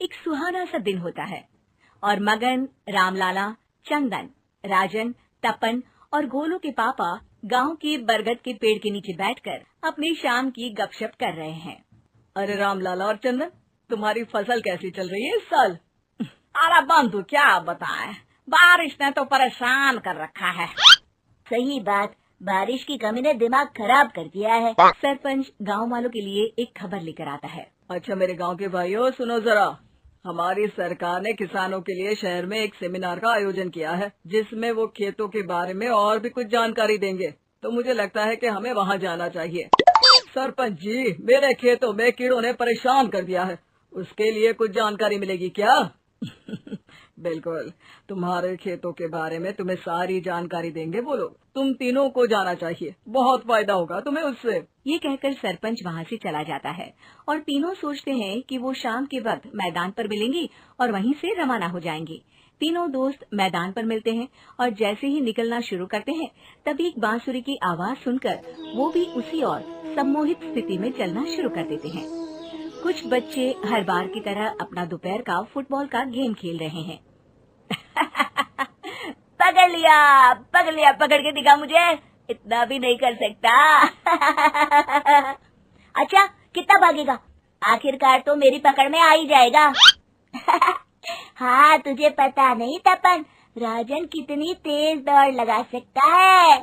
एक सुहाना सा दिन होता है और मगन, रामलाला, चंदन, राजन, तपन और गोलू के पापा गांव के बरगद के पेड़ के नीचे बैठकर अपनी शाम की गपशप कर रहे हैं। अरे रामलाला और चंदन, तुम्हारी फसल कैसी चल रही है इस साल? अरे बंधु, क्या बताएं, बारिश ने तो परेशान कर रखा है। सही बात, बारिश की कमी ने दिमाग खराब कर दिया है। सरपंच गांव वालों के लिए एक खबर लेकर आता है। अच्छा मेरे गांव के भाइयों, सुनो जरा, हमारी सरकार ने किसानों के लिए शहर में एक सेमिनार का आयोजन किया है, जिसमें वो खेतों के बारे में और भी कुछ जानकारी देंगे। तो मुझे लगता है कि हमें वहाँ जाना चाहिए। सरपंच जी, मेरे खेतों में कीड़ों ने परेशान कर दिया है, उसके लिए कुछ जानकारी मिलेगी क्या? बिल्कुल, तुम्हारे खेतों के बारे में तुम्हें सारी जानकारी देंगे वो लोग। तुम तीनों को जाना चाहिए, बहुत फायदा होगा तुम्हें उससे। ये कहकर सरपंच वहाँ से चला जाता है और तीनों सोचते हैं कि वो शाम के वक्त मैदान पर मिलेंगे और वहीं से रवाना हो जाएंगे। तीनों दोस्त मैदान पर मिलते हैं और जैसे ही निकलना शुरू करते हैं तभी एक बांसुरी की आवाज सुनकर वो भी उसी ओर सम्मोहित स्थिति में चलना शुरू कर देते हैं। कुछ बच्चे हर बार की तरह अपना दोपहर का फुटबॉल का गेम खेल रहे हैं। पकड़ लिया, पकड़ के दिखा मुझे, इतना भी नहीं कर सकता। अच्छा, कितना भागेगा? आखिरकार तो मेरी पकड़ में आ ही जाएगा। हाँ, तुझे पता नहीं तपन, राजन कितनी तेज दौड़ लगा सकता है।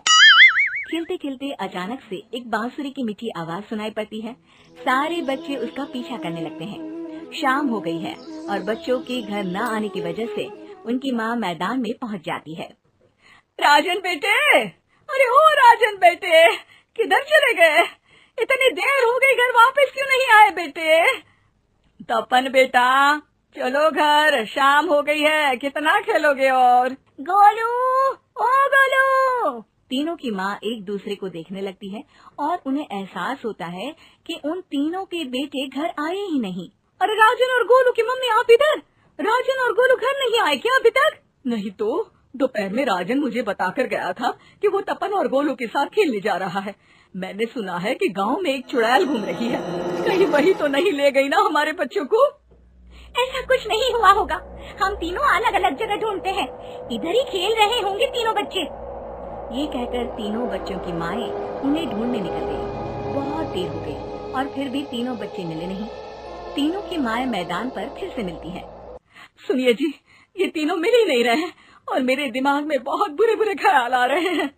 खेलते खेलते अचानक से एक बांसुरी की मीठी आवाज सुनाई पड़ती है। सारे बच्चे उसका पीछा करने लगते हैं। शाम हो गई है और बच्चों के घर न आने की वजह से उनकी माँ मैदान में पहुँच जाती है। राजन बेटे, अरे ओ राजन बेटे, किधर चले गए? इतनी देर हो गई, घर वापस क्यों नहीं आए बेटे? तपन बेटा, चलो घर, शाम हो गई है, कितना खेलोगे? और गोलू, ओ गोलू। तीनों की माँ एक दूसरे को देखने लगती है और उन्हें एहसास होता है कि उन तीनों के बेटे घर आए ही नहीं। अरे राजन और गोलू की मम्मी, आप इधर? राजन और गोलू घर नहीं आए क्या अभी तक? नहीं तो दोपहर में राजन मुझे बताकर गया था कि वो तपन और गोलू के साथ खेलने जा रहा है। मैंने सुना है कि गांव में एक चुड़ैल घूम रही है, कहीं वही तो नहीं ले गई ना हमारे बच्चों को? ऐसा कुछ नहीं हुआ होगा, हम तीनों अलग अलग जगह ढूंढते हैं, इधर ही खेल रहे होंगे तीनों बच्चे। ये कहकर तीनों बच्चों की माएं उन्हें ढूंढने निकल गई। बहुत देर हो गई और फिर भी तीनों बच्चे मिले नहीं। तीनों की माएं मैदान पर फिर से मिलती हैं। सुनिए जी, ये तीनों मिल ही नहीं रहे और मेरे दिमाग में बहुत बुरे बुरे ख्याल आ रहे हैं।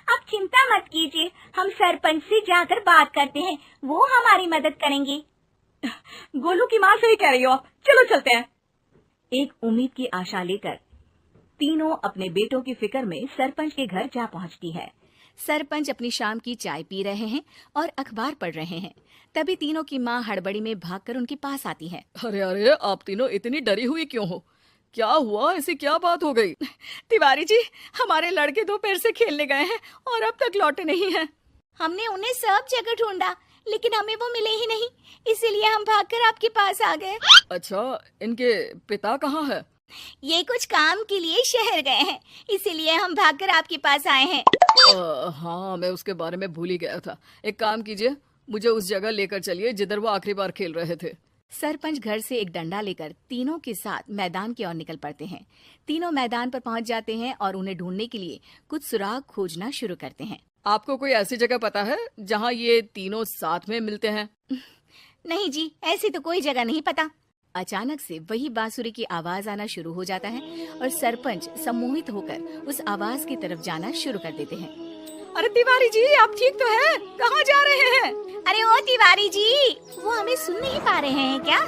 आप चिंता मत कीजिए, हम सरपंच से जाकर बात करते हैं, वो हमारी मदद करेंगे। गोलू की माँ सही कह रही हो आप, चलो चलते हैं। एक उम्मीद की आशा लेकर तीनों अपने बेटों की फिक्र में सरपंच के घर जा पहुंचती है। सरपंच अपनी शाम की चाय पी रहे हैं और अखबार पढ़ रहे हैं। तभी तीनों की माँ हड़बड़ी में भागकर उनके पास आती है। अरे अरे, आप तीनों इतनी डरी हुई क्यों हो? क्या हुआ? ऐसी क्या बात हो गई? तिवारी जी, हमारे लड़के दोपहर से खेलने गए हैं और अब तक लौटे नहीं हैं। हमने उन्हें सब जगह ढूंढा, लेकिन हमें वो मिले ही नहीं, इसीलिए हम भागकर आपके पास आ गए। अच्छा, इनके पिता कहाँ है? ये कुछ काम के लिए शहर गए हैं, इसीलिए हम भागकर आपके पास आए हैं। हाँ, मैं उसके बारे में भूल ही गया था। एक काम कीजिए, मुझे उस जगह लेकर चलिए जिधर वो आखिरी बार खेल रहे थे। सरपंच घर से एक डंडा लेकर तीनों के साथ मैदान की ओर निकल पड़ते हैं। तीनों मैदान पर पहुंच जाते हैं और उन्हें ढूंढने के लिए कुछ सुराग खोजना शुरू करते हैं। आपको कोई ऐसी जगह पता है जहाँ ये तीनों साथ में मिलते हैं? नहीं जी, ऐसी तो कोई जगह नहीं पता। अचानक से वही बांसुरी की आवाज आना शुरू हो जाता है और सरपंच सम्मोहित होकर उस आवाज की तरफ जाना शुरू कर देते हैं। अरे तिवारी जी, आप ठीक तो हैं? कहाँ जा रहे हैं? अरे ओ तिवारी जी, वो हमें सुन नहीं पा रहे हैं क्या?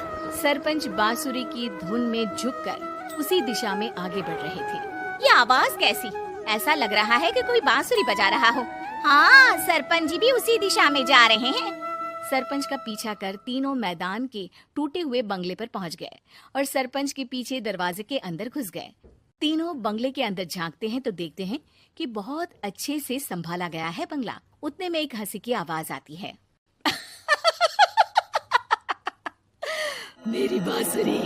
सरपंच बांसुरी की धुन में झुककर उसी दिशा में आगे बढ़ रहे थे। ये आवाज कैसी? ऐसा लग रहा है कि कोई बांसुरी बजा रहा हो। हाँ, सरपंच जी भी उसी दिशा में जा रहे हैं। सरपंच का पीछा कर तीनों मैदान के टूटे हुए बंगले पर पहुंच गए और सरपंच के पीछे दरवाजे के अंदर घुस गए। तीनों बंगले के अंदर झांकते हैं तो देखते हैं कि बहुत अच्छे से संभाला गया है बंगला। उतने में एक हंसी की आवाज आती है। मेरी बांसुरी,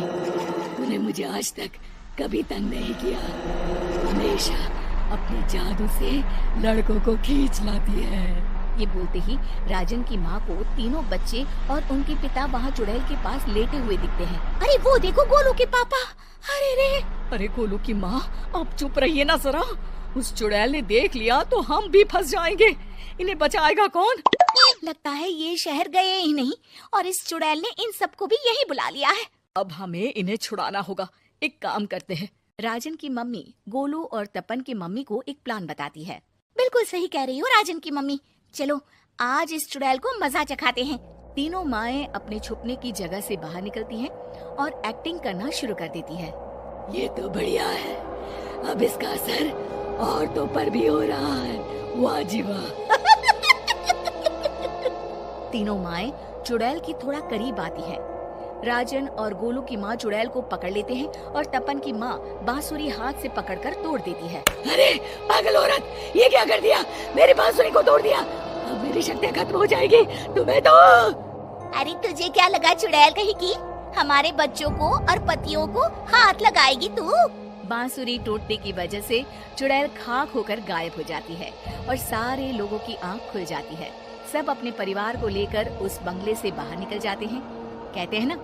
तूने मुझे आज तक कभी तंग नहीं किया, हमेशा अपने जादू से लड़कों को खींच लाती है। ये बोलते ही राजन की माँ को तीनों बच्चे और उनके पिता वहाँ चुड़ैल के पास लेटे हुए दिखते हैं। अरे वो देखो गोलू के पापा। अरे रे, अरे गोलू की माँ, अब चुप रहिए ना जरा। उस चुड़ैल ने देख लिया तो हम भी फंस जाएंगे। इन्हें बचाएगा कौन? लगता है ये शहर गए ही नहीं और इस चुड़ैल ने इन सबको भी यही बुला लिया है। अब हमें इन्हें छुड़ाना होगा। एक काम करते हैं। राजन की मम्मी गोलू और तपन की मम्मी को एक प्लान बताती है। बिल्कुल सही कह रही हो राजन की मम्मी। चलो आज इस चुड़ैल को मजा चखाते हैं। तीनों माएं अपने छुपने की जगह से बाहर निकलती हैं और एक्टिंग करना शुरू कर देती है। ये तो बढ़िया है। अब इसका असर औरतों पर भी हो रहा है। वाह जी वाह। तीनों माएं चुड़ैल की थोड़ा करीब आती हैं। राजन और गोलू की माँ चुड़ैल को पकड़ लेते हैं और तपन की माँ बांसुरी हाथ से पकड़कर तोड़ देती है। अरे पागल औरत, ये क्या कर दिया? मेरी बांसुरी को तोड़ दिया। अब मेरी शक्तियाँ खत्म हो जाएगी। तुम्हें तो अरे तुझे क्या लगा चुड़ैल कहीं की हमारे बच्चों को और पतियों को हाथ लगाएगी तू? बांसुरी टूटने की वजह से चुड़ैल खाक होकर गायब हो जाती है और सारे लोगों की आंख खुल जाती है। सब अपने परिवार को लेकर उस बंगले से बाहर निकल जाते हैं। कहते हैं ना,